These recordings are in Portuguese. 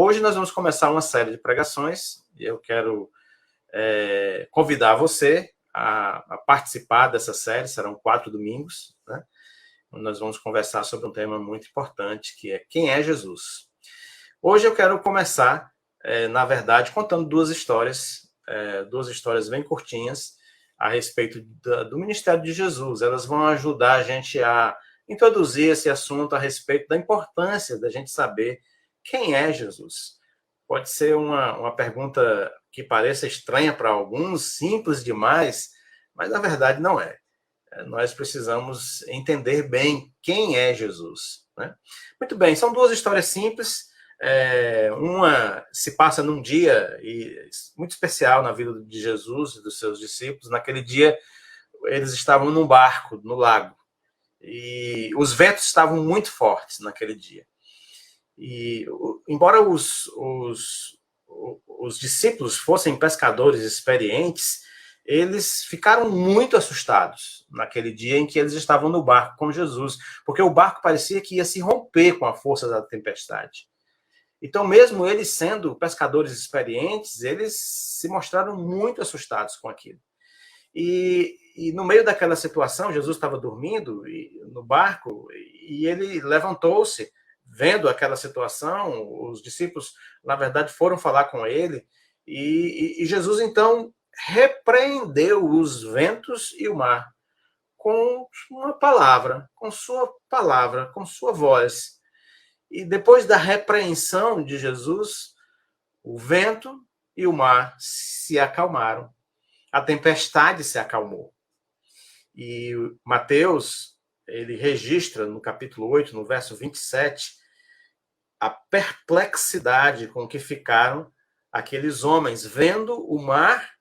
Hoje nós vamos começar uma série de pregações e eu quero convidar você a participar dessa série. Serão 4 domingos, né? Nós vamos conversar sobre um tema muito importante, que é quem é Jesus. Hoje eu quero começar, na verdade, contando duas histórias bem curtinhas a respeito do ministério de Jesus. Elas vão ajudar a gente a introduzir esse assunto a respeito da importância da gente saber quem é Jesus. Pode ser uma pergunta que pareça estranha para alguns, simples demais, mas na verdade não é. Nós precisamos entender bem quem é Jesus, né? Muito bem, são duas histórias simples. Uma se passa num dia muito especial na vida de Jesus e dos seus discípulos. Naquele dia, eles estavam num barco, no lago, e os ventos estavam muito fortes naquele dia. E, embora os discípulos fossem pescadores experientes, eles ficaram muito assustados naquele dia em que eles estavam no barco com Jesus, porque o barco parecia que ia se romper com a força da tempestade. Então, mesmo eles sendo pescadores experientes, eles se mostraram muito assustados com aquilo. E no meio daquela situação, Jesus estava dormindo no barco e ele levantou-se, vendo aquela situação. Os discípulos, na verdade, foram falar com ele e Jesus, então, repreendeu os ventos e o mar com uma palavra, com sua voz. E depois da repreensão de Jesus, o vento e o mar se acalmaram. A tempestade se acalmou. E Mateus, ele registra no capítulo 8, no verso 27, a perplexidade com que ficaram aqueles homens vendo o mar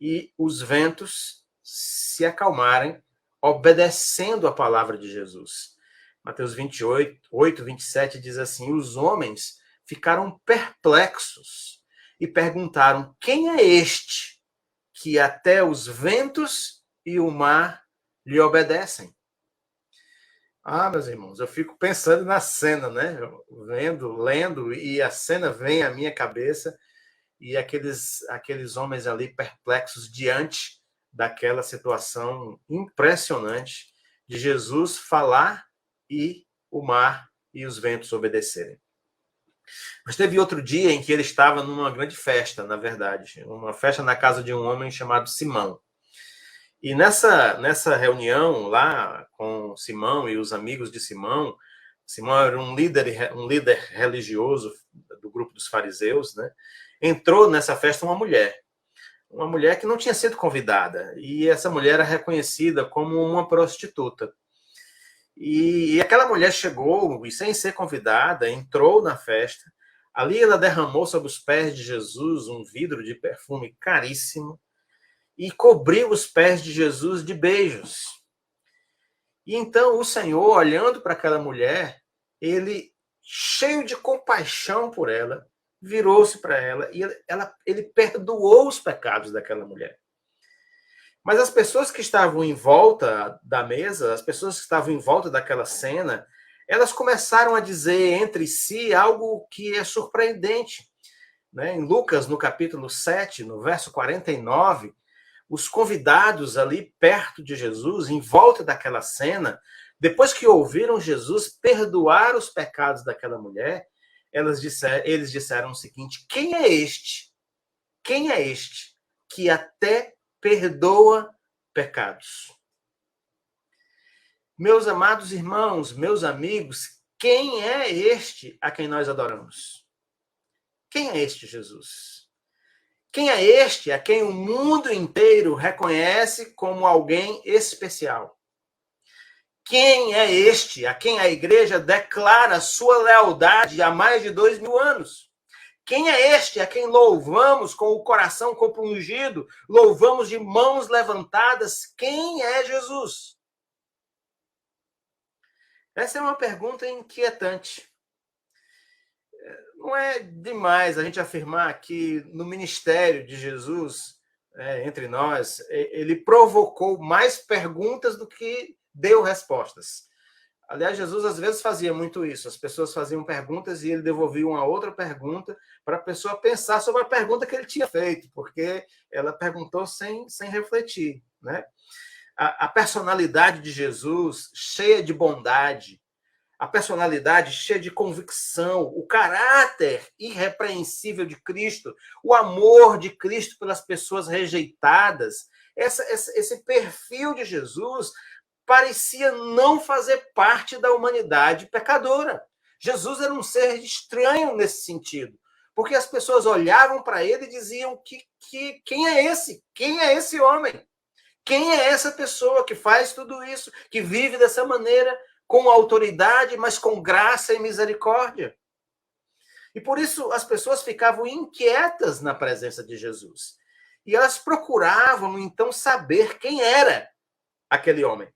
e os ventos se acalmarem, obedecendo a palavra de Jesus. Mateus 28, 27 diz assim: os homens ficaram perplexos e perguntaram: quem é este que até os ventos e o mar lhe obedecem? Meus irmãos, eu fico pensando na cena, né? Lendo, e a cena vem à minha cabeça, e aqueles homens ali perplexos diante daquela situação impressionante de Jesus falar e o mar e os ventos obedecerem. Mas teve outro dia em que ele estava numa grande festa, na verdade, uma festa na casa de um homem chamado Simão. E nessa reunião lá com Simão e os amigos de Simão, Simão era um líder religioso do grupo dos fariseus, né? Entrou nessa festa uma mulher que não tinha sido convidada, e essa mulher era reconhecida como uma prostituta. E aquela mulher chegou e, sem ser convidada, entrou na festa. Ali ela derramou sobre os pés de Jesus um vidro de perfume caríssimo e cobriu os pés de Jesus de beijos. E então o Senhor, olhando para aquela mulher, ele, cheio de compaixão por ela, virou-se para ela e ele perdoou os pecados daquela mulher. Mas as pessoas que estavam em volta da mesa, as pessoas que estavam em volta daquela cena, elas começaram a dizer entre si algo que é surpreendente, né? Em Lucas, no capítulo 7, no verso 49, os convidados ali perto de Jesus, em volta daquela cena, depois que ouviram Jesus perdoar os pecados daquela mulher, eles disseram o seguinte: quem é este? Quem é este que até perdoa pecados? Meus amados irmãos, meus amigos, quem é este a quem nós adoramos? Quem é este Jesus? Quem é este a quem o mundo inteiro reconhece como alguém especial? Quem é este a quem a igreja declara sua lealdade há mais de 2000 anos? Quem é este a quem louvamos com o coração compungido, louvamos de mãos levantadas? Quem é Jesus? Essa é uma pergunta inquietante. Não é demais a gente afirmar que no ministério de Jesus, entre nós, ele provocou mais perguntas do que deu respostas. Aliás, Jesus às vezes fazia muito isso. As pessoas faziam perguntas e ele devolvia uma outra pergunta para a pessoa pensar sobre a pergunta que ele tinha feito, porque ela perguntou sem refletir, né? A personalidade de Jesus, cheia de bondade, a personalidade cheia de convicção, o caráter irrepreensível de Cristo, o amor de Cristo pelas pessoas rejeitadas, esse perfil de Jesus parecia não fazer parte da humanidade pecadora. Jesus era um ser estranho nesse sentido, porque as pessoas olhavam para ele e diziam quem é esse? Quem é esse homem? Quem é essa pessoa que faz tudo isso, que vive dessa maneira, com autoridade, mas com graça e misericórdia? E por isso as pessoas ficavam inquietas na presença de Jesus. E elas procuravam, então, saber quem era aquele homem.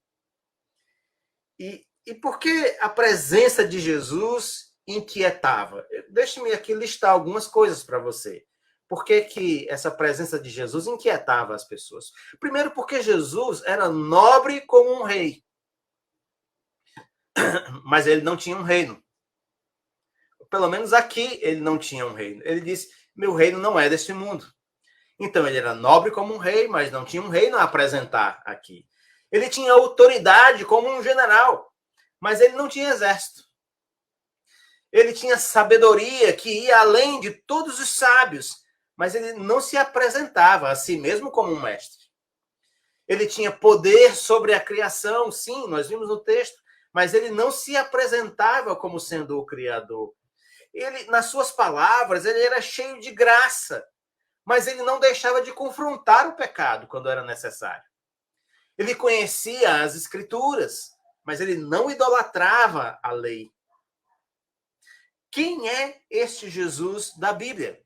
E por que a presença de Jesus inquietava? Deixe-me aqui listar algumas coisas para você. Por que essa presença de Jesus inquietava as pessoas? Primeiro, porque Jesus era nobre como um rei. Mas ele não tinha um reino. Pelo menos aqui ele não tinha um reino. Ele disse: meu reino não é deste mundo. Então ele era nobre como um rei, mas não tinha um reino a apresentar aqui. Ele tinha autoridade como um general, mas ele não tinha exército. Ele tinha sabedoria que ia além de todos os sábios, mas ele não se apresentava a si mesmo como um mestre. Ele tinha poder sobre a criação, sim, nós vimos no texto, mas ele não se apresentava como sendo o Criador. Ele, nas suas palavras, ele era cheio de graça, mas ele não deixava de confrontar o pecado quando era necessário. Ele conhecia as Escrituras, mas ele não idolatrava a lei. Quem é este Jesus da Bíblia?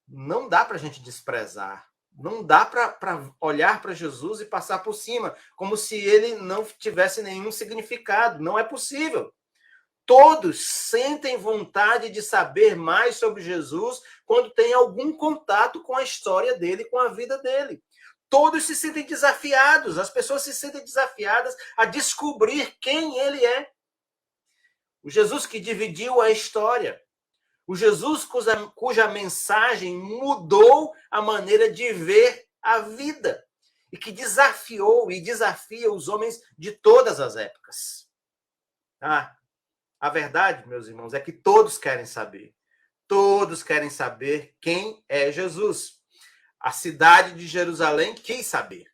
Não dá para a gente desprezar. Não dá para olhar para Jesus e passar por cima, como se ele não tivesse nenhum significado. Não é possível. Todos sentem vontade de saber mais sobre Jesus quando tem algum contato com a história dele, com a vida dele. Todos se sentem desafiados, as pessoas se sentem desafiadas a descobrir quem ele é. O Jesus que dividiu a história. O Jesus cuja mensagem mudou a maneira de ver a vida e que desafiou e desafia os homens de todas as épocas. A verdade, meus irmãos, é que todos querem saber. Todos querem saber quem é Jesus. A cidade de Jerusalém quis saber.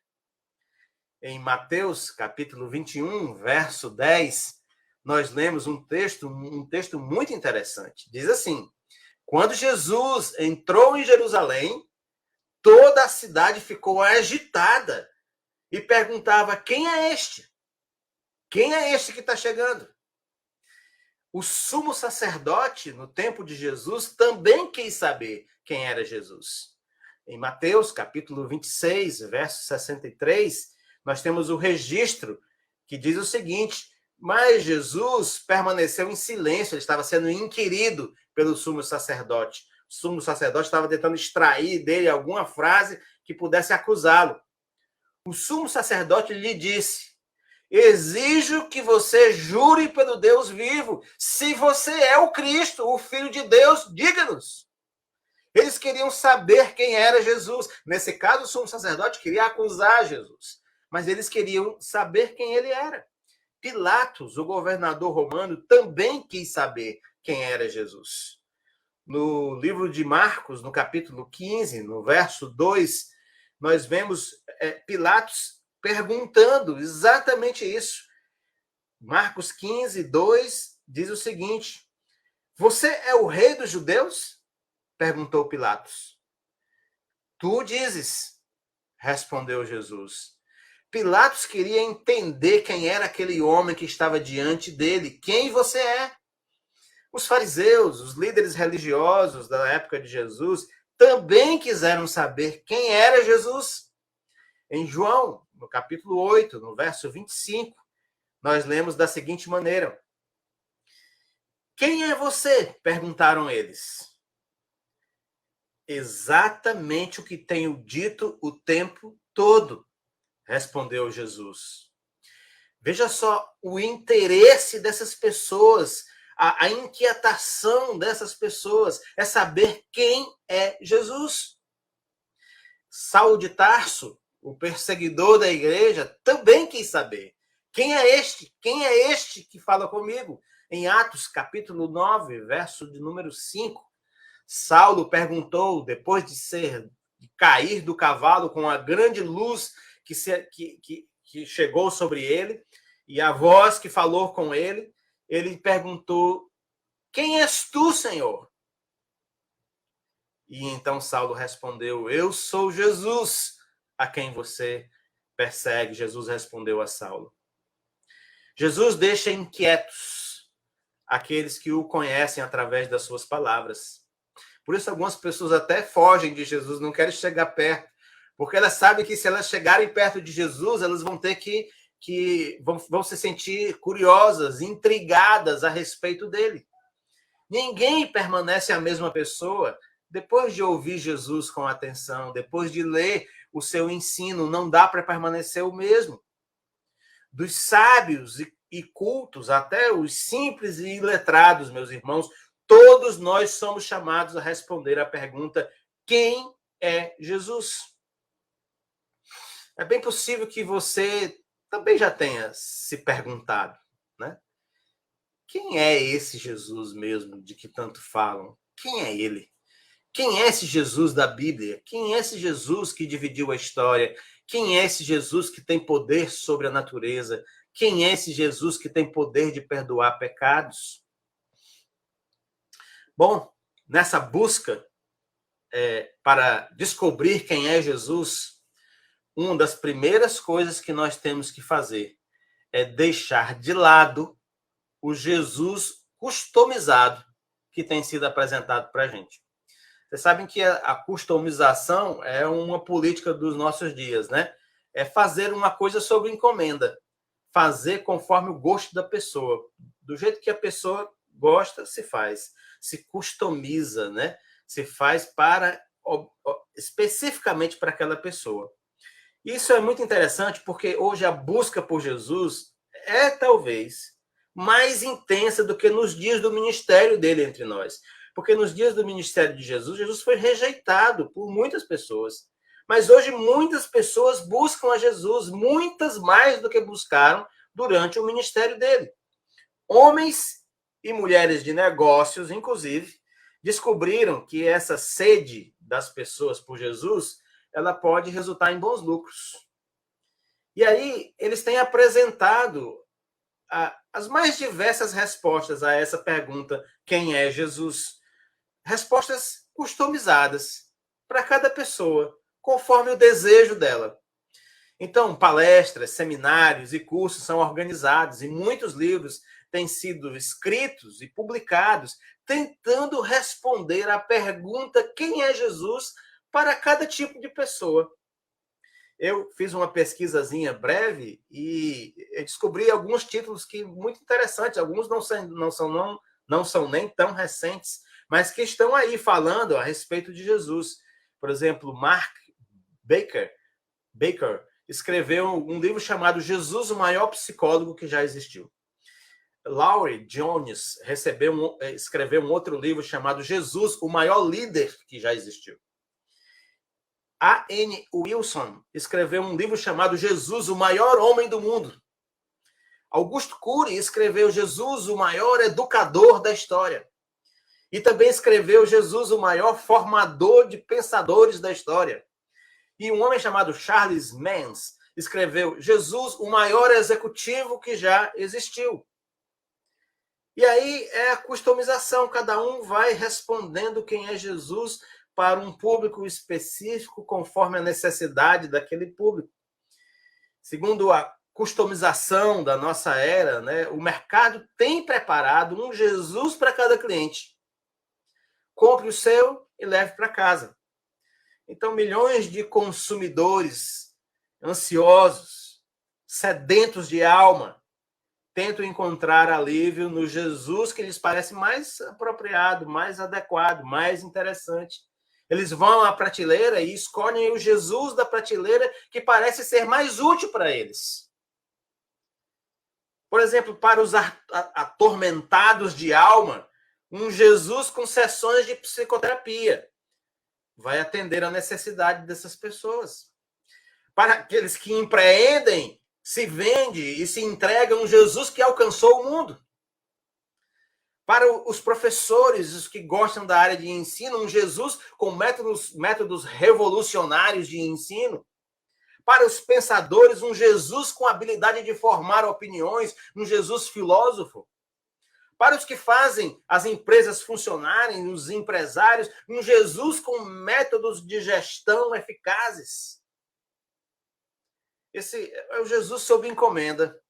Em Mateus, capítulo 21, verso 10, nós lemos um texto muito interessante. Diz assim: quando Jesus entrou em Jerusalém, toda a cidade ficou agitada e perguntava: quem é este? Quem é este que está chegando? O sumo sacerdote, no tempo de Jesus, também quis saber quem era Jesus. Em Mateus, capítulo 26, verso 63, nós temos o registro que diz o seguinte: mas Jesus permaneceu em silêncio, ele estava sendo inquirido pelo sumo sacerdote. O sumo sacerdote estava tentando extrair dele alguma frase que pudesse acusá-lo. O sumo sacerdote lhe disse: exijo que você jure pelo Deus vivo. Se você é o Cristo, o Filho de Deus, diga-nos. Eles queriam saber quem era Jesus. Nesse caso, o sumo sacerdote queria acusar Jesus. Mas eles queriam saber quem ele era. Pilatos, o governador romano, também quis saber quem era Jesus. No livro de Marcos, no capítulo 15, no verso 2, nós vemos Pilatos perguntando exatamente isso. Marcos 15, 2 diz o seguinte: você é o rei dos judeus? Perguntou Pilatos. Tu dizes, respondeu Jesus. Pilatos queria entender quem era aquele homem que estava diante dele. Quem você é? Os fariseus, os líderes religiosos da época de Jesus, também quiseram saber quem era Jesus. Em João, no capítulo 8, no verso 25, nós lemos da seguinte maneira: quem é você? Perguntaram eles. Exatamente o que tenho dito o tempo todo, respondeu Jesus. Veja só o interesse dessas pessoas, a inquietação dessas pessoas é saber quem é Jesus. Saulo de Tarso, o perseguidor da igreja, também quis saber. Quem é este? Quem é este que fala comigo? Em Atos, capítulo 9, verso de número 5, Saulo perguntou, depois de cair do cavalo com a grande luz que chegou sobre ele, e a voz que falou com ele, ele perguntou: quem és tu, Senhor? E então Saulo respondeu: eu sou Jesus, a quem você persegue. Jesus respondeu a Saulo. Jesus deixa inquietos aqueles que o conhecem através das suas palavras. Por isso algumas pessoas até fogem de Jesus, não querem chegar perto, porque elas sabem que se elas chegarem perto de Jesus, elas vão ter vão se sentir curiosas, intrigadas a respeito dele. Ninguém permanece a mesma pessoa depois de ouvir Jesus com atenção, depois de ler o seu ensino, não dá para permanecer o mesmo. Dos sábios e cultos até os simples e iletrados, meus irmãos, todos nós somos chamados a responder à pergunta: quem é Jesus? É bem possível que você também já tenha se perguntado, né? Quem é esse Jesus mesmo de que tanto falam? Quem é ele? Quem é esse Jesus da Bíblia? Quem é esse Jesus que dividiu a história? Quem é esse Jesus que tem poder sobre a natureza? Quem é esse Jesus que tem poder de perdoar pecados? Bom, nessa busca para descobrir quem é Jesus, uma das primeiras coisas que nós temos que fazer é deixar de lado o Jesus customizado que tem sido apresentado para a gente. Vocês sabem que a customização é uma política dos nossos dias, né? É fazer uma coisa sob encomenda, fazer conforme o gosto da pessoa. Do jeito que a pessoa gosta, se faz. Se customiza, né? Se faz especificamente para aquela pessoa. Isso é muito interessante porque hoje a busca por Jesus é talvez mais intensa do que nos dias do ministério dele entre nós. Porque nos dias do ministério de Jesus, Jesus foi rejeitado por muitas pessoas. Mas hoje muitas pessoas buscam a Jesus, muitas mais do que buscaram durante o ministério dele. Homens e mulheres de negócios, inclusive, descobriram que essa sede das pessoas por Jesus, ela pode resultar em bons lucros. E aí eles têm apresentado as mais diversas respostas a essa pergunta: quem é Jesus? Respostas customizadas para cada pessoa, conforme o desejo dela. Então, palestras, seminários e cursos são organizados e muitos livros têm sido escritos e publicados tentando responder à pergunta: quem é Jesus? Para cada tipo de pessoa. Eu fiz uma pesquisazinha breve e descobri alguns títulos que muito interessantes, alguns não são nem tão recentes, mas que estão aí falando a respeito de Jesus. Por exemplo, Mark Baker escreveu um livro chamado Jesus, o maior psicólogo que já existiu. Laurie Jones escreveu um outro livro chamado Jesus, o maior líder que já existiu. A.N. Wilson escreveu um livro chamado Jesus, o maior homem do mundo. Augusto Cury escreveu Jesus, o maior educador da história. E também escreveu Jesus, o maior formador de pensadores da história. E um homem chamado Charles Mans escreveu Jesus, o maior executivo que já existiu. E aí é a customização, cada um vai respondendo quem é Jesus para um público específico, conforme a necessidade daquele público. Segundo a customização da nossa era, né, o mercado tem preparado um Jesus para cada cliente. Compre o seu e leve para casa. Então, milhões de consumidores ansiosos, sedentos de alma, tentam encontrar alívio no Jesus que lhes parece mais apropriado, mais adequado, mais interessante. Eles vão à prateleira e escolhem o Jesus da prateleira que parece ser mais útil para eles. Por exemplo, para os atormentados de alma, um Jesus com sessões de psicoterapia vai atender a necessidade dessas pessoas. Para aqueles que empreendem, se vende e se entrega um Jesus que alcançou o mundo. Para os professores, os que gostam da área de ensino, um Jesus com métodos revolucionários de ensino. Para os pensadores, um Jesus com habilidade de formar opiniões, um Jesus filósofo. Para os que fazem as empresas funcionarem, os empresários, um Jesus com métodos de gestão eficazes. Esse é o Jesus sob encomenda.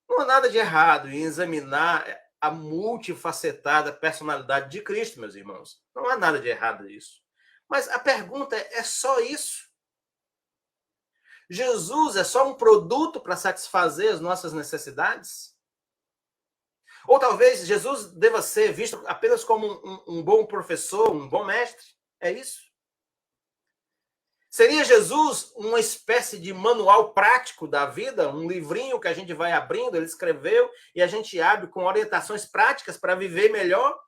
Não há nada de errado em examinar a multifacetada personalidade de Cristo, meus irmãos. Não há nada de errado nisso. Mas a pergunta é só isso? Jesus é só um produto para satisfazer as nossas necessidades? Ou talvez Jesus deva ser visto apenas como um bom professor, um bom mestre? É isso? Seria Jesus uma espécie de manual prático da vida? Um livrinho que a gente vai abrindo, ele escreveu, e a gente abre com orientações práticas para viver melhor?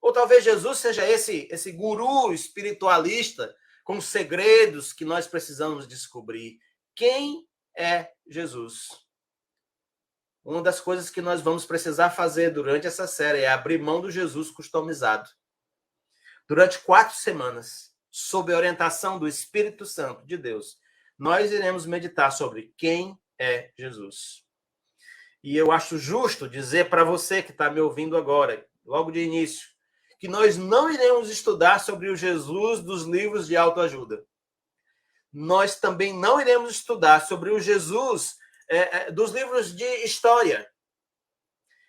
Ou talvez Jesus seja esse guru espiritualista com segredos que nós precisamos descobrir? Quem é Jesus? Uma das coisas que nós vamos precisar fazer durante essa série é abrir mão do Jesus customizado. Durante 4 semanas, sob a orientação do Espírito Santo de Deus, nós iremos meditar sobre quem é Jesus. E eu acho justo dizer para você que está me ouvindo agora, logo de início, que nós não iremos estudar sobre o Jesus dos livros de autoajuda. Nós também não iremos estudar sobre o Jesus dos livros de história.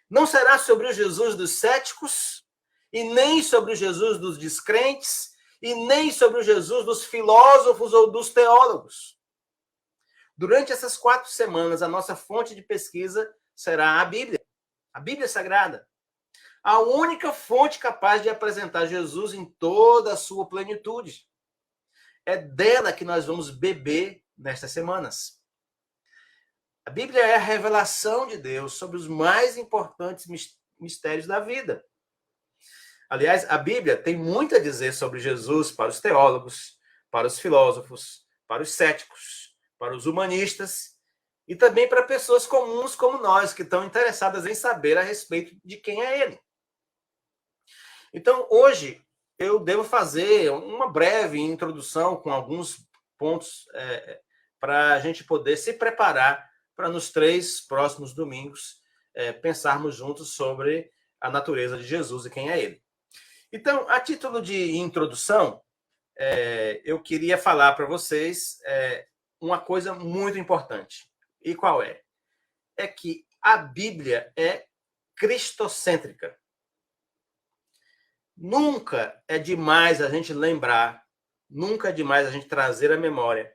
Não será sobre o Jesus dos céticos, e nem sobre o Jesus dos descrentes, e nem sobre o Jesus dos filósofos ou dos teólogos. Durante essas 4 semanas, a nossa fonte de pesquisa será a Bíblia Sagrada. A única fonte capaz de apresentar Jesus em toda a sua plenitude. É dela que nós vamos beber nestas semanas. A Bíblia é a revelação de Deus sobre os mais importantes mistérios da vida. Aliás, a Bíblia tem muito a dizer sobre Jesus para os teólogos, para os filósofos, para os céticos, para os humanistas e também para pessoas comuns como nós, que estão interessadas em saber a respeito de quem é ele. Então, hoje, eu devo fazer uma breve introdução com alguns pontos para a gente poder se preparar para nos 3 próximos domingos pensarmos juntos sobre a natureza de Jesus e quem é ele. Então, a título de introdução, eu queria falar para vocês uma coisa muito importante. E qual é? É que a Bíblia é cristocêntrica. Nunca é demais a gente lembrar, nunca é demais a gente trazer à memória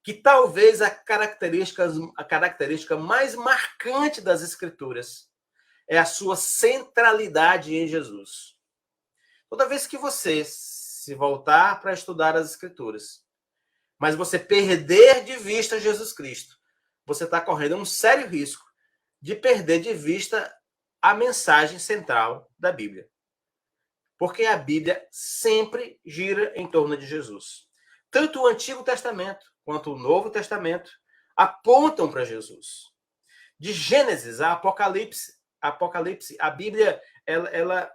que talvez a característica mais marcante das Escrituras é a sua centralidade em Jesus. Toda vez que você se voltar para estudar as Escrituras, mas você perder de vista Jesus Cristo, você está correndo um sério risco de perder de vista a mensagem central da Bíblia. Porque a Bíblia sempre gira em torno de Jesus. Tanto o Antigo Testamento quanto o Novo Testamento apontam para Jesus. De Gênesis a Apocalipse, a Bíblia ela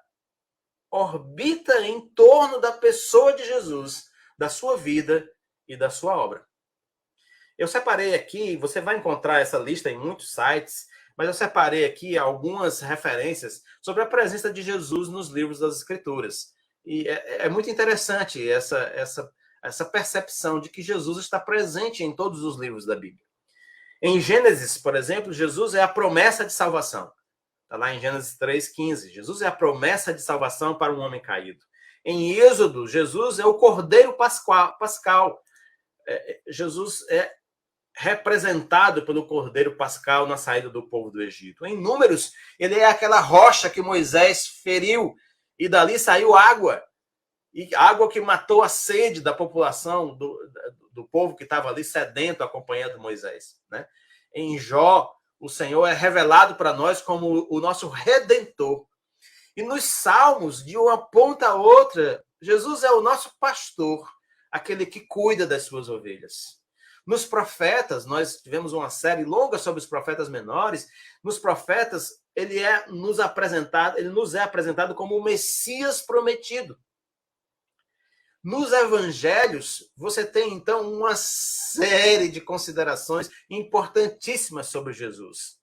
orbita em torno da pessoa de Jesus, da sua vida e da sua obra. Eu separei aqui, você vai encontrar essa lista em muitos sites, mas eu separei aqui algumas referências sobre a presença de Jesus nos livros das Escrituras. E é muito interessante essa percepção de que Jesus está presente em todos os livros da Bíblia. Em Gênesis, por exemplo, Jesus é a promessa de salvação. Está lá em Gênesis 3,15. Jesus é a promessa de salvação para um homem caído. Em Êxodo, Jesus é o Cordeiro Pascal. Jesus é representado pelo Cordeiro Pascal na saída do povo do Egito. Em Números, ele é aquela rocha que Moisés feriu e dali saiu água. E água que matou a sede da população, do povo que estava ali sedento acompanhando Moisés. Né? Em Jó, o Senhor é revelado para nós como o nosso Redentor. E nos Salmos, de uma ponta a outra, Jesus é o nosso pastor, aquele que cuida das suas ovelhas. Nos profetas, nós tivemos uma série longa sobre os profetas menores. Nos profetas, ele nos é apresentado como o Messias prometido. Nos evangelhos, você tem, então, uma série de considerações importantíssimas sobre Jesus.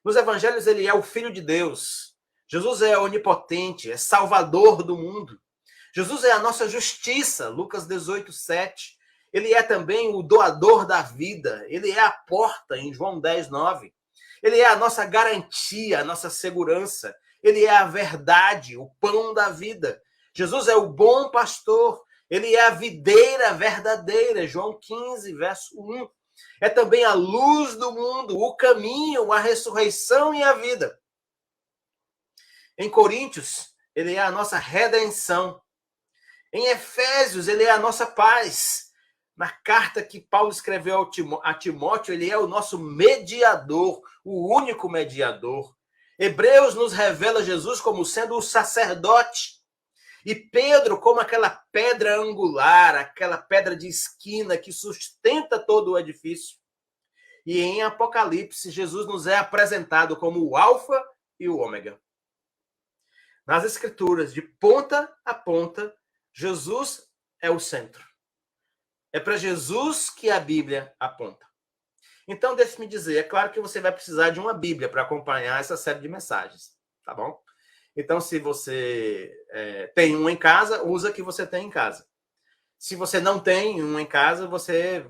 Nos evangelhos, ele é o Filho de Deus. Jesus é onipotente, é salvador do mundo. Jesus é a nossa justiça, Lucas 18, 7. Ele é também o doador da vida. Ele é a porta, em João 10, 9. Ele é a nossa garantia, a nossa segurança. Ele é a verdade, o pão da vida. Jesus é o bom pastor. Ele é a videira verdadeira, João 15, verso 1. É também a luz do mundo, o caminho, a ressurreição e a vida. Em Coríntios, ele é a nossa redenção. Em Efésios, ele é a nossa paz. Na carta que Paulo escreveu a Timóteo, ele é o nosso mediador, o único mediador. Hebreus nos revela Jesus como sendo o sacerdote. E Pedro como aquela pedra angular, aquela pedra de esquina que sustenta todo o edifício. E em Apocalipse, Jesus nos é apresentado como o Alfa e o Ômega. Nas Escrituras, de ponta a ponta, Jesus é o centro. É para Jesus que a Bíblia aponta. Então, deixe-me dizer, é claro que você vai precisar de uma Bíblia para acompanhar essa série de mensagens, tá bom? Então, se você tem uma em casa, usa a que você tem em casa. Se você não tem uma em casa, você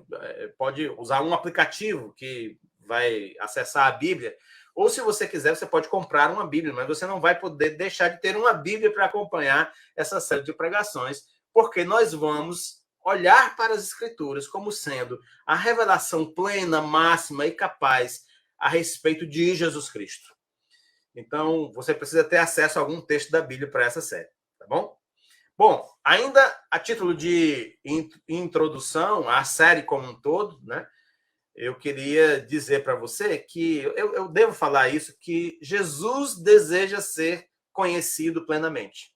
pode usar um aplicativo que vai acessar a Bíblia. Ou, se você quiser, você pode comprar uma Bíblia, mas você não vai poder deixar de ter uma Bíblia para acompanhar essa série de pregações, porque nós vamos olhar para as Escrituras como sendo a revelação plena, máxima e capaz a respeito de Jesus Cristo. Então, você precisa ter acesso a algum texto da Bíblia para essa série, tá bom? Bom, ainda a título de introdução à série como um todo, né? Eu queria dizer para você que eu devo falar isso, que Jesus deseja ser conhecido plenamente.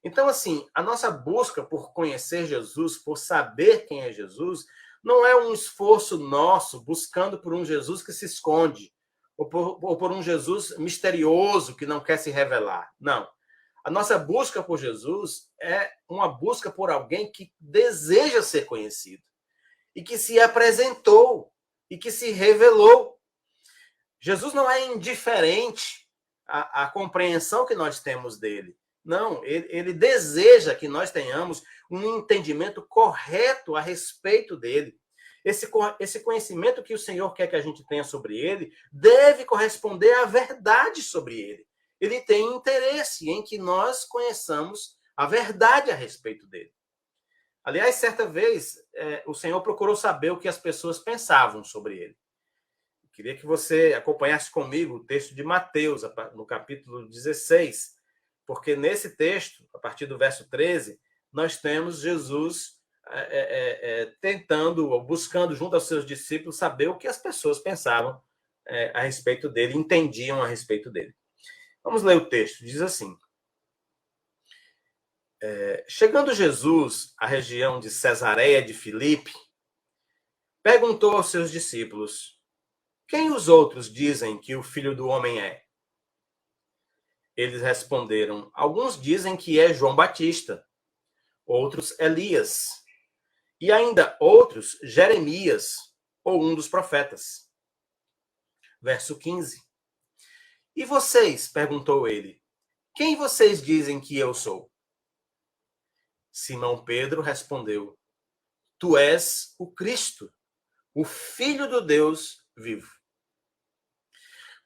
Então, assim, a nossa busca por conhecer Jesus, por saber quem é Jesus, não é um esforço nosso buscando por um Jesus que se esconde, ou por um Jesus misterioso que não quer se revelar. Não. A nossa busca por Jesus é uma busca por alguém que deseja ser conhecido e que se apresentou e que se revelou. Jesus não é indiferente à compreensão que nós temos dele. Não, ele deseja que nós tenhamos um entendimento correto a respeito dele. Esse conhecimento que o Senhor quer que a gente tenha sobre ele deve corresponder à verdade sobre ele. Ele tem interesse em que nós conheçamos a verdade a respeito dele. Aliás, certa vez, o Senhor procurou saber o que as pessoas pensavam sobre ele. Eu queria que você acompanhasse comigo o texto de Mateus, no capítulo 16, porque nesse texto, a partir do verso 13, nós temos Jesus tentando, ou buscando junto aos seus discípulos, saber o que as pessoas pensavam a respeito dele, entendiam a respeito dele. Vamos ler o texto. Diz assim: chegando Jesus à região de Cesareia de Filipe, perguntou aos seus discípulos: quem os outros dizem que o Filho do Homem é? Eles responderam: alguns dizem que é João Batista, outros Elias, e ainda outros Jeremias, ou um dos profetas. Verso 15. E vocês? Perguntou ele. Quem vocês dizem que eu sou? Simão Pedro respondeu: tu és o Cristo, o Filho do Deus vivo.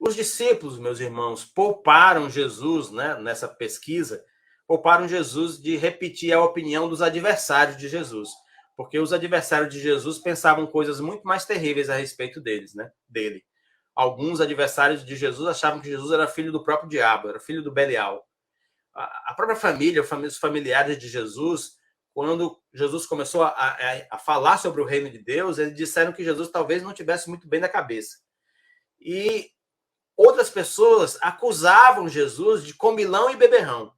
Os discípulos, meus irmãos, pouparam Jesus, né, nessa pesquisa, pouparam Jesus de repetir a opinião dos adversários de Jesus, porque os adversários de Jesus pensavam coisas muito mais terríveis a respeito dele. Alguns adversários de Jesus achavam que Jesus era filho do próprio diabo, era filho do Belial. A própria família, os familiares de Jesus, quando Jesus começou a falar sobre o reino de Deus, eles disseram que Jesus talvez não tivesse muito bem na cabeça. E outras pessoas acusavam Jesus de comilão e beberrão.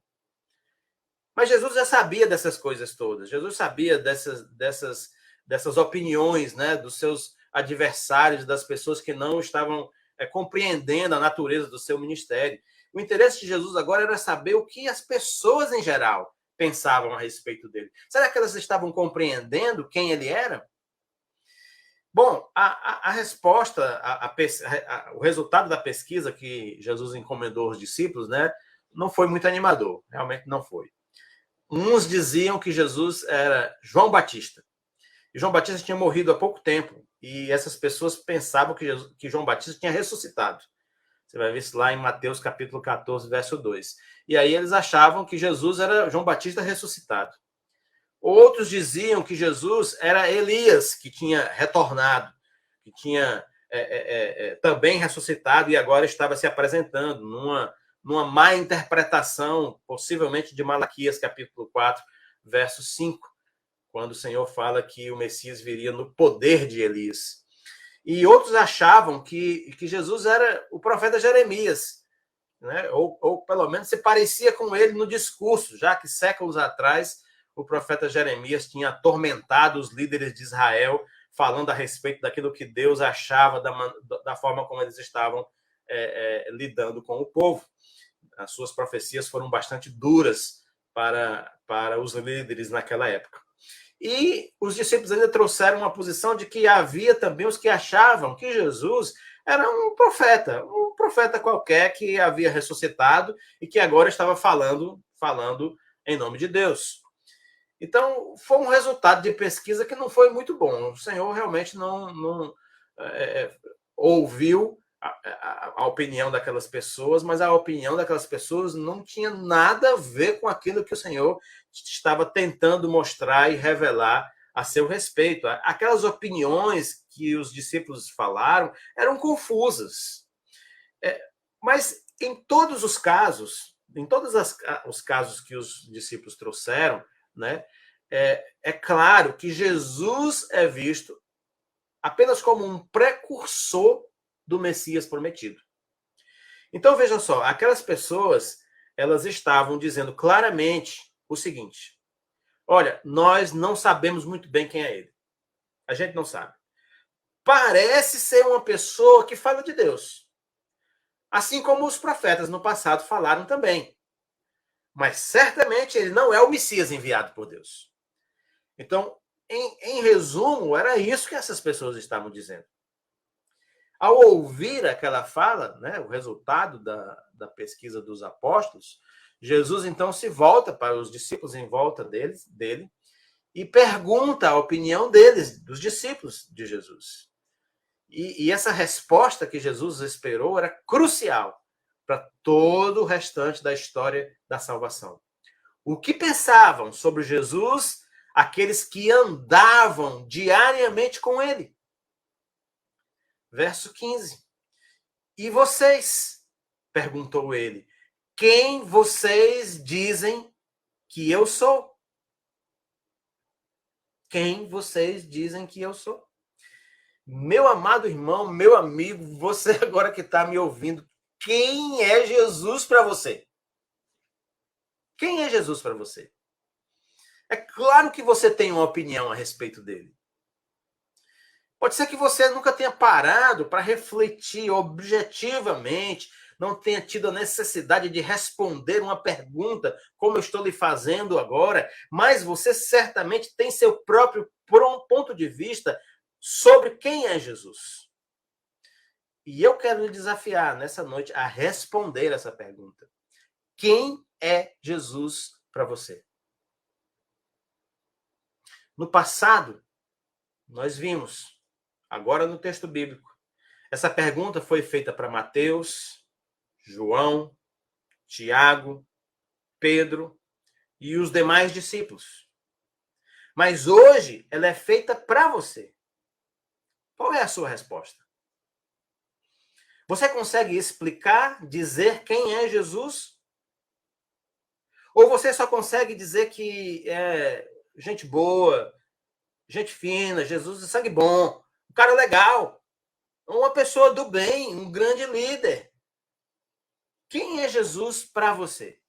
Mas Jesus já sabia dessas coisas todas. Jesus sabia dessas opiniões, né, dos seus adversários, das pessoas que não estavam compreendendo a natureza do seu ministério. O interesse de Jesus agora era saber o que as pessoas em geral pensavam a respeito dele. Será que elas estavam compreendendo quem ele era? Bom, a resposta, o resultado da pesquisa que Jesus encomendou aos discípulos, né, não foi muito animador. Realmente não foi. Uns diziam que Jesus era João Batista. E João Batista tinha morrido há pouco tempo. E essas pessoas pensavam que João Batista tinha ressuscitado. Você vai ver isso lá em Mateus capítulo 14, verso 2. E aí eles achavam que Jesus era João Batista ressuscitado. Outros diziam que Jesus era Elias, que tinha retornado, que tinha também ressuscitado e agora estava se apresentando numa má interpretação, possivelmente de Malaquias, capítulo 4, verso 5, quando o Senhor fala que o Messias viria no poder de Elias. E outros achavam que Jesus era o profeta Jeremias, né? Ou pelo menos se parecia com ele no discurso, já que séculos atrás o profeta Jeremias tinha atormentado os líderes de Israel, falando a respeito daquilo que Deus achava da forma como eles estavam lidando com o povo. As suas profecias foram bastante duras para os líderes naquela época. E os discípulos ainda trouxeram uma posição de que havia também os que achavam que Jesus era um profeta qualquer que havia ressuscitado e que agora estava falando em nome de Deus. Então, foi um resultado de pesquisa que não foi muito bom. O Senhor realmente não ouviu a opinião daquelas pessoas, mas a opinião daquelas pessoas não tinha nada a ver com aquilo que o Senhor estava tentando mostrar e revelar a seu respeito. Aquelas opiniões que os discípulos falaram eram confusas. Mas em todos os casos, em todos os casos que os discípulos trouxeram, né, é claro que Jesus é visto apenas como um precursor do Messias prometido. Então, veja só, aquelas pessoas, elas estavam dizendo claramente o seguinte: olha, nós não sabemos muito bem quem é ele. A gente não sabe. Parece ser uma pessoa que fala de Deus. Assim como os profetas no passado falaram também. Mas certamente ele não é o Messias enviado por Deus. Então, em resumo, era isso que essas pessoas estavam dizendo. Ao ouvir aquela fala, né, o resultado da pesquisa dos apóstolos, Jesus então se volta para os discípulos em volta dele e pergunta a opinião deles, dos discípulos de Jesus. E essa resposta que Jesus esperou era crucial para todo o restante da história da salvação. O que pensavam sobre Jesus aqueles que andavam diariamente com ele? Verso 15. E vocês? Perguntou ele. Quem vocês dizem que eu sou? Quem vocês dizem que eu sou? Meu amado irmão, meu amigo, você agora que está me ouvindo, quem é Jesus para você? Quem é Jesus para você? É claro que você tem uma opinião a respeito dele. Pode ser que você nunca tenha parado para refletir objetivamente, não tenha tido a necessidade de responder uma pergunta, como eu estou lhe fazendo agora, mas você certamente tem seu próprio ponto de vista sobre quem é Jesus. E eu quero lhe desafiar nessa noite a responder essa pergunta. Quem é Jesus para você? No passado, nós vimos, agora no texto bíblico, essa pergunta foi feita para Mateus, João, Tiago, Pedro e os demais discípulos. Mas hoje ela é feita para você. Qual é a sua resposta? Você consegue explicar, dizer quem é Jesus? Ou você só consegue dizer que é gente boa, gente fina, Jesus é sangue bom, um cara legal, uma pessoa do bem, um grande líder. Quem é Jesus para você?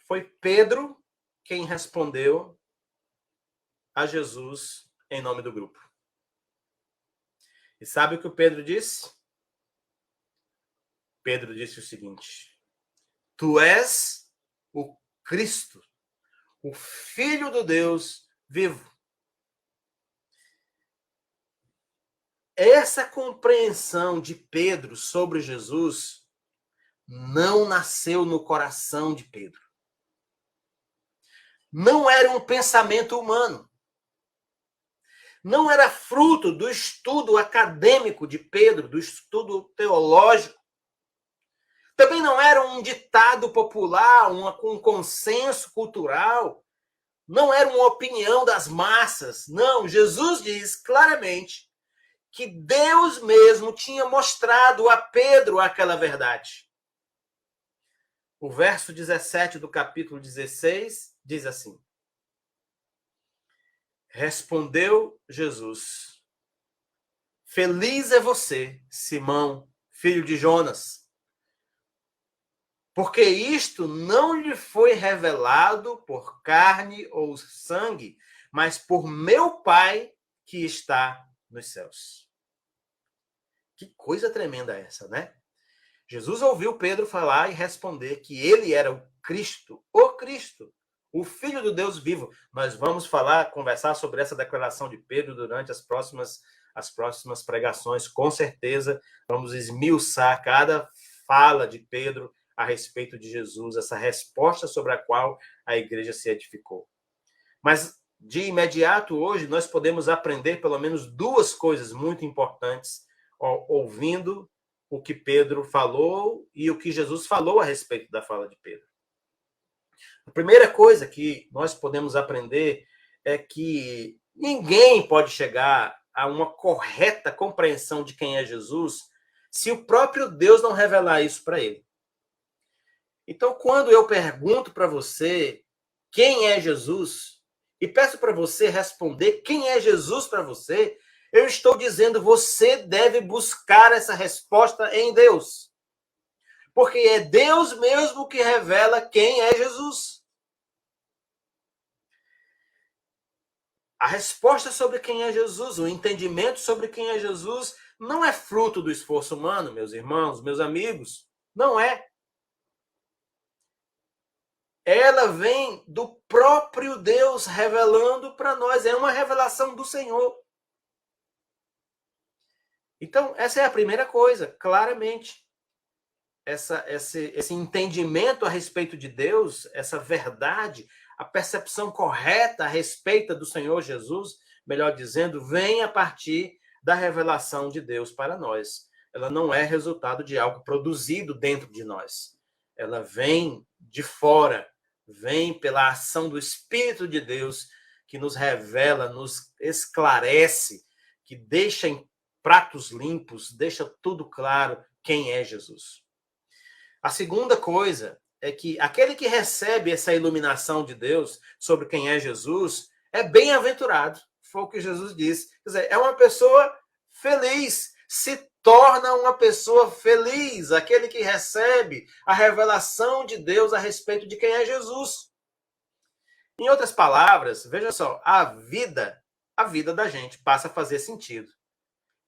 Foi Pedro quem respondeu a Jesus em nome do grupo. E sabe o que o Pedro disse? Pedro disse o seguinte: Tu és o Cristo, o Filho do Deus vivo. Essa compreensão de Pedro sobre Jesus não nasceu no coração de Pedro. Não era um pensamento humano. Não era fruto do estudo acadêmico de Pedro, do estudo teológico. Também não era um ditado popular, um consenso cultural. Não era uma opinião das massas. Não, Jesus diz claramente que Deus mesmo tinha mostrado a Pedro aquela verdade. O verso 17 do capítulo 16 diz assim: Respondeu Jesus: Feliz é você, Simão, filho de Jonas, porque isto não lhe foi revelado por carne ou sangue, mas por meu Pai que está nos céus. Que coisa tremenda essa, né? Jesus ouviu Pedro falar e responder que ele era o Cristo, o Filho do Deus vivo. Nós vamos conversar sobre essa declaração de Pedro durante as próximas pregações, com certeza. Vamos esmiuçar cada fala de Pedro a respeito de Jesus, essa resposta sobre a qual a igreja se edificou. Mas, de imediato, hoje, nós podemos aprender pelo menos duas coisas muito importantes ouvindo o que Pedro falou e o que Jesus falou a respeito da fala de Pedro. A primeira coisa que nós podemos aprender é que ninguém pode chegar a uma correta compreensão de quem é Jesus se o próprio Deus não revelar isso para ele. Então, quando eu pergunto para você quem é Jesus e peço para você responder quem é Jesus para você, eu estou dizendo você deve buscar essa resposta em Deus. Porque é Deus mesmo que revela quem é Jesus. A resposta sobre quem é Jesus, o entendimento sobre quem é Jesus, não é fruto do esforço humano, meus irmãos, meus amigos. Não é. Ela vem do próprio Deus revelando para nós. É uma revelação do Senhor. Então, essa é a primeira coisa, claramente. Esse entendimento a respeito de Deus, essa verdade, a percepção correta a respeito do Senhor Jesus, melhor dizendo, vem a partir da revelação de Deus para nós. Ela não é resultado de algo produzido dentro de nós. Ela vem de fora, vem pela ação do Espírito de Deus que nos revela, nos esclarece, que deixa em pratos limpos, deixa tudo claro quem é Jesus. A segunda coisa é que aquele que recebe essa iluminação de Deus sobre quem é Jesus é bem-aventurado. Foi o que Jesus disse. Quer dizer, é uma pessoa feliz, se torna uma pessoa feliz, aquele que recebe a revelação de Deus a respeito de quem é Jesus. Em outras palavras, veja só, a vida da gente passa a fazer sentido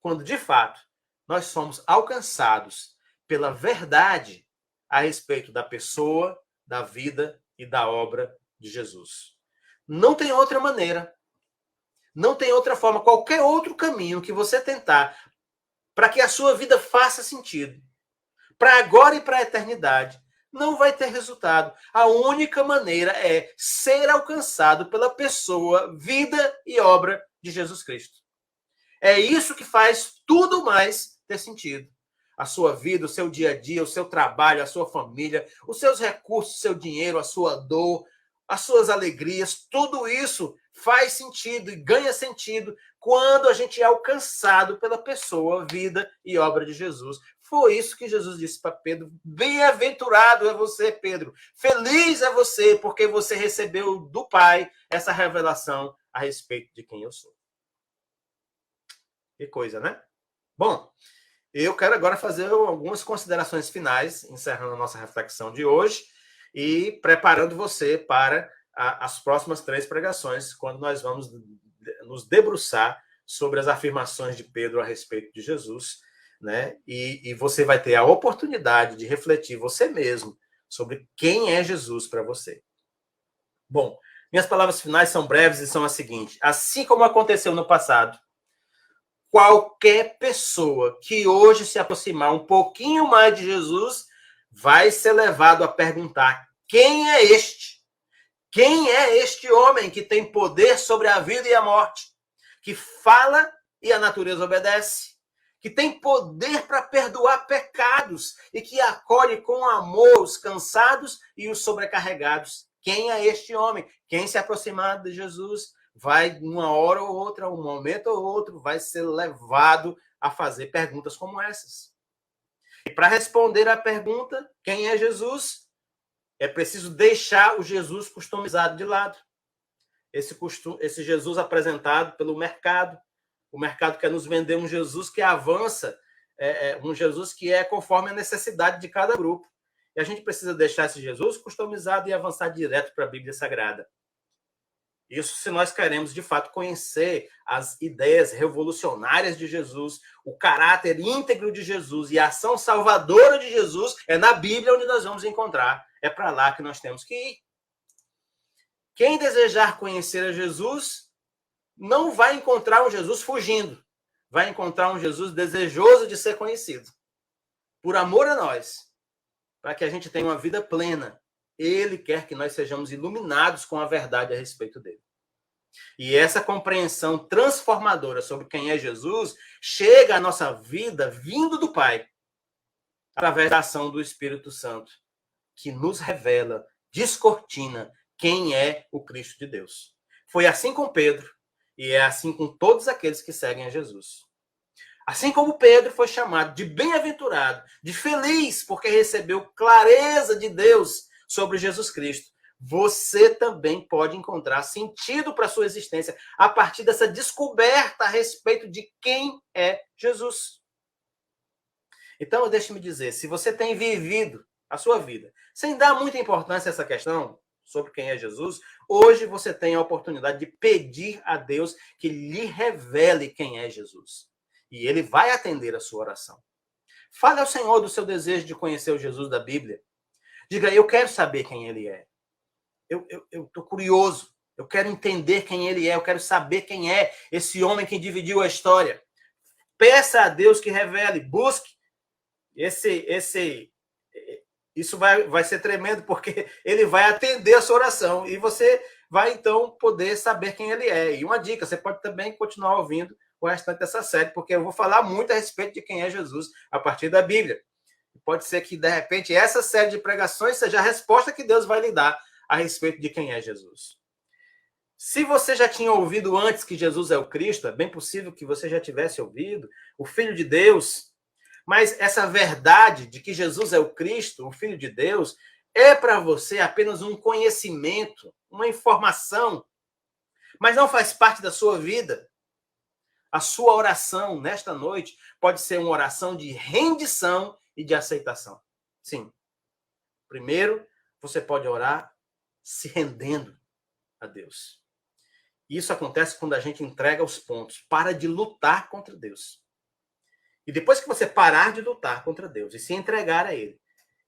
quando, de fato, nós somos alcançados pela verdade a respeito da pessoa, da vida e da obra de Jesus. Não tem outra maneira, não tem outra forma, qualquer outro caminho que você tentar para que a sua vida faça sentido, para agora e para a eternidade, não vai ter resultado. A única maneira é ser alcançado pela pessoa, vida e obra de Jesus Cristo. É isso que faz tudo mais ter sentido. A sua vida, o seu dia a dia, o seu trabalho, a sua família, os seus recursos, o seu dinheiro, a sua dor, as suas alegrias, tudo isso faz sentido e ganha sentido quando a gente é alcançado pela pessoa, vida e obra de Jesus. Foi isso que Jesus disse para Pedro. Bem-aventurado é você, Pedro. Feliz é você, porque você recebeu do Pai essa revelação a respeito de quem eu sou. Que coisa, né? Bom, eu quero agora fazer algumas considerações finais, encerrando a nossa reflexão de hoje e preparando você para as próximas 3 pregações, quando nós vamos nos debruçar sobre as afirmações de Pedro a respeito de Jesus, né? E você vai ter a oportunidade de refletir você mesmo sobre quem é Jesus para você. Bom, minhas palavras finais são breves e são as seguintes: assim como aconteceu no passado, qualquer pessoa que hoje se aproximar um pouquinho mais de Jesus vai ser levado a perguntar: quem é este? Quem é este homem que tem poder sobre a vida e a morte? Que fala e a natureza obedece? Que tem poder para perdoar pecados e que acolhe com amor os cansados e os sobrecarregados? Quem é este homem? Quem se aproximar de Jesus vai, uma hora ou outra, um momento ou outro, vai ser levado a fazer perguntas como essas. E para responder à pergunta, quem é Jesus? É preciso deixar o Jesus customizado de lado. Esse Jesus apresentado pelo mercado. O mercado quer nos vender um Jesus que avança, um Jesus que é conforme a necessidade de cada grupo. E a gente precisa deixar esse Jesus customizado e avançar direto para a Bíblia Sagrada. Isso se nós queremos, de fato, conhecer as ideias revolucionárias de Jesus, o caráter íntegro de Jesus e a ação salvadora de Jesus, é na Bíblia onde nós vamos encontrar. É para lá que nós temos que ir. Quem desejar conhecer a Jesus não vai encontrar um Jesus fugindo. Vai encontrar um Jesus desejoso de ser conhecido. Por amor a nós, para que a gente tenha uma vida plena. Ele quer que nós sejamos iluminados com a verdade a respeito dele. E essa compreensão transformadora sobre quem é Jesus chega à nossa vida vindo do Pai, através da ação do Espírito Santo, que nos revela, descortina quem é o Cristo de Deus. Foi assim com Pedro e é assim com todos aqueles que seguem a Jesus. Assim como Pedro foi chamado de bem-aventurado, de feliz, porque recebeu clareza de Deus sobre Jesus Cristo, você também pode encontrar sentido para a sua existência a partir dessa descoberta a respeito de quem é Jesus. Então, deixe-me dizer, se você tem vivido a sua vida sem dar muita importância a essa questão sobre quem é Jesus, hoje você tem a oportunidade de pedir a Deus que lhe revele quem é Jesus. E ele vai atender a sua oração. Fale ao Senhor do seu desejo de conhecer o Jesus da Bíblia. Diga, eu quero saber quem ele é. Eu estou curioso. Eu quero entender quem ele é. Eu quero saber quem é esse homem que dividiu a história. Peça a Deus que revele. Busque. Isso vai ser tremendo, porque ele vai atender a sua oração. E você vai, então, poder saber quem ele é. E uma dica, você pode também continuar ouvindo o restante dessa série, porque eu vou falar muito a respeito de quem é Jesus a partir da Bíblia. Pode ser que, de repente, essa série de pregações seja a resposta que Deus vai lhe dar a respeito de quem é Jesus. Se você já tinha ouvido antes que Jesus é o Cristo, é bem possível que você já tivesse ouvido, o Filho de Deus, mas essa verdade de que Jesus é o Cristo, o Filho de Deus, é para você apenas um conhecimento, uma informação, mas não faz parte da sua vida. A sua oração nesta noite pode ser uma oração de rendição e de aceitação. Sim. Primeiro, você pode orar se rendendo a Deus. Isso acontece quando a gente entrega os pontos, para de lutar contra Deus. E depois que você parar de lutar contra Deus e se entregar a Ele,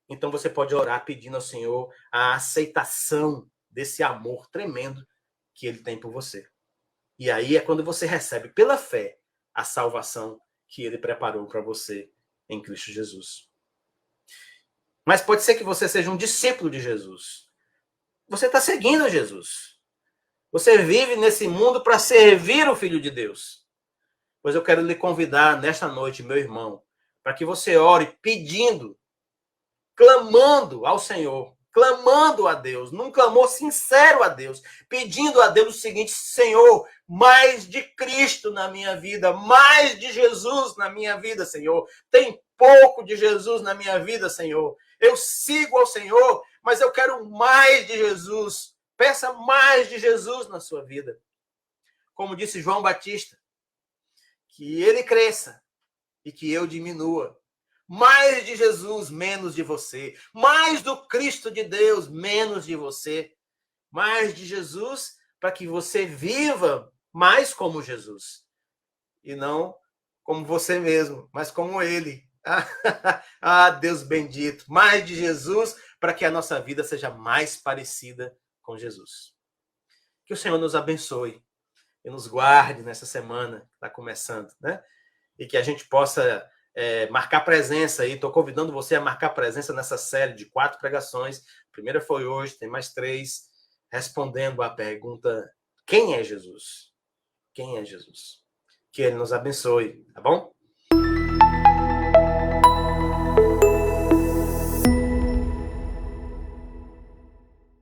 então você pode orar pedindo ao Senhor a aceitação desse amor tremendo que Ele tem por você. E aí é quando você recebe pela fé a salvação que Ele preparou para você em Cristo Jesus. Mas pode ser que você seja um discípulo de Jesus. Você está seguindo a Jesus. Você vive nesse mundo para servir o Filho de Deus. Pois eu quero lhe convidar nesta noite, meu irmão, para que você ore pedindo, clamando ao Senhor, clamando a Deus, num clamor sincero a Deus, pedindo a Deus o seguinte: Senhor, mais de Cristo na minha vida, mais de Jesus na minha vida, Senhor. Tem pouco de Jesus na minha vida, Senhor. Eu sigo ao Senhor, mas eu quero mais de Jesus. Peça mais de Jesus na sua vida. Como disse João Batista, que ele cresça e que eu diminua. Mais de Jesus, menos de você. Mais do Cristo de Deus, menos de você. Mais de Jesus para que você viva mais como Jesus. E não como você mesmo, mas como ele. Ah, Deus bendito. Mais de Jesus para que a nossa vida seja mais parecida com Jesus. Que o Senhor nos abençoe e nos guarde nessa semana que está começando, né? E que a gente possa marcar presença aí. Estou convidando você a marcar presença nessa série de 4 pregações. A primeira foi hoje, tem mais 3, respondendo à pergunta: quem é Jesus? Quem é Jesus? Que ele nos abençoe, tá bom?